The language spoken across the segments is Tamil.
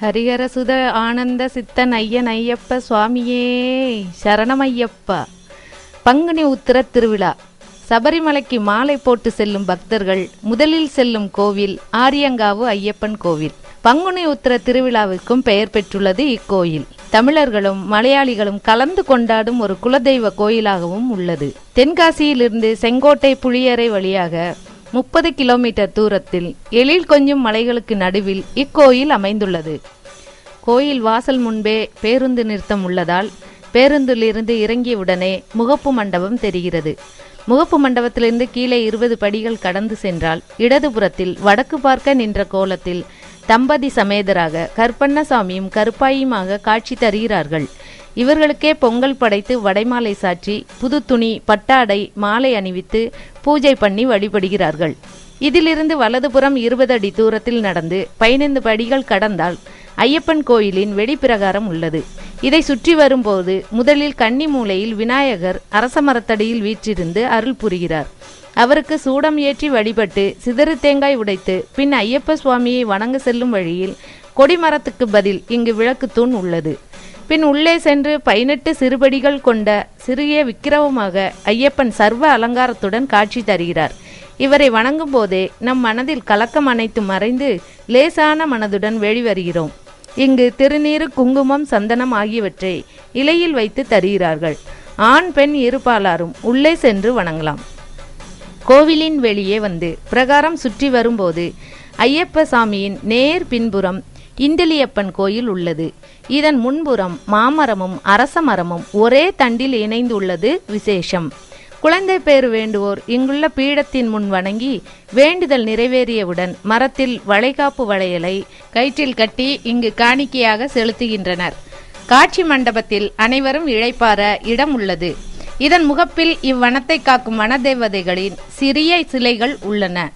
ஹரிஹரசுத ஆனந்த சித்தன் ஐயன் ஐயப்ப சுவாமியே சரணமையப்பா. பங்குனி உத்திர திருவிழா. சபரிமலைக்கு மாலை போட்டு செல்லும் பக்தர்கள் முதலில் செல்லும் கோவில் ஆரியங்காவு ஐயப்பன் கோவில். பங்குனி உத்திர திருவிழாவுக்கும் பெயர் பெற்றுள்ளது இக்கோயில். தமிழர்களும் மலையாளிகளும் கலந்து கொண்டாடும் ஒரு குலதெய்வ கோயிலாகவும் உள்ளது. தென்காசியிலிருந்து செங்கோட்டை புளியரை வழியாக 30 கிலோமீட்டர் தூரத்தில் எழில் கொஞ்சம் மலைகளுக்கு நடுவில் இக்கோயில் அமைந்துள்ளது. கோயில் வாசல் முன்பே பேருந்து நிறுத்தம் உள்ளதால் பேருந்திலிருந்து இறங்கியவுடனே முகப்பு மண்டபம் தெரிகிறது. முகப்பு மண்டபத்திலிருந்து கீழே 20 படிகள் கடந்து சென்றால் இடதுபுறத்தில் வடக்கு பார்க்க நின்ற கோலத்தில் தம்பதி சமேதராக கருப்பண்ணசாமியும் கருப்பாயுமாக காட்சி தருகிறார்கள். இவர்களுக்கே பொங்கல் படைத்து வடைமாலை சாற்றி புது துணி பட்டாடை மாலை அணிவித்து பூஜை பண்ணி வழிபடுகிறார்கள். இதிலிருந்து வலதுபுறம் 20 அடி தூரத்தில் நடந்து 15 படிகள் கடந்தால் ஐயப்பன் கோயிலின் வெடிப்பிரகாரம் உள்ளது. இதை சுற்றி வரும்போது முதலில் கன்னி மூலையில் விநாயகர் அரச மரத்தடியில் வீற்றிருந்து அருள் புரிகிறார். அவருக்கு சூடம் ஏற்றி வழிபட்டு சிதறு தேங்காய் உடைத்து பின் ஐயப்ப சுவாமியை வணங்க செல்லும் வழியில் கொடிமரத்துக்கு பதில் இங்கு விளக்கு தூண் உள்ளது. பின் உள்ளே சென்று 18 சிறுபடிகள் கொண்ட சிறிய விக்கிரகமாக ஐயப்பன் சர்வ அலங்காரத்துடன் காட்சி தருகிறார். இவரை வணங்கும் போதே நம் மனதில் கலக்கம் அனைத்து மறைந்து லேசான மனதுடன் வெளிவருகிறோம். இங்கு திருநீறு குங்குமம் சந்தனம் ஆகியவற்றை இலையில் வைத்து தருகிறார்கள். ஆண் பெண் இருபாலாரும் உள்ளே சென்று வணங்கலாம். கோவிலின் வெளியே வந்து பிரகாரம் சுற்றி வரும்போது ஐயப்ப சாமியின் நேர் பின்புறம் இந்திலியப்பன் கோயில் உள்ளது. இதன் முன்புறம் மாமரமும் அரச மரமும் ஒரே தண்டில் இணைந்துள்ளது விசேஷம். குழந்தை பேறு வேண்டுவோர் இங்குள்ள பீடத்தின் முன் வணங்கி வேண்டுதல் நிறைவேறியவுடன் மரத்தில் வளைகாப்பு வளையலை கயிற்றில் கட்டி இங்கு காணிக்கையாக செலுத்துகின்றனர். காட்சி மண்டபத்தில் அனைவரும் இழைப்பார இடம் உள்ளது. இதன் முகப்பில் இவ்வனத்தை காக்கும் வனதேவதைகளின் சிறிய சிலைகள் உள்ளன.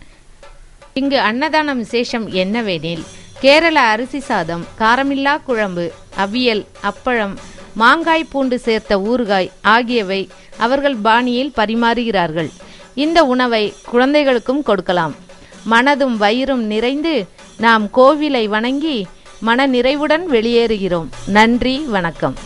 இங்கு அன்னதானம் விசேஷம் என்னவெனில் கேரள அரிசி சாதம், காரமில்லா குழம்பு, அவியல், அப்பளம், மாங்காய் பூண்டு சேர்த்த ஊறுகாய் ஆகியவை அவர்கள் பாணியில் பரிமாறுகிறார்கள். இந்த உணவை குழந்தைகளுக்கும் கொடுக்கலாம். மனதும் வயிறும் நிறைந்து நாம் கோவிலை வணங்கி மன நிறைவுடன் வெளியேறுகிறோம். நன்றி, வணக்கம்.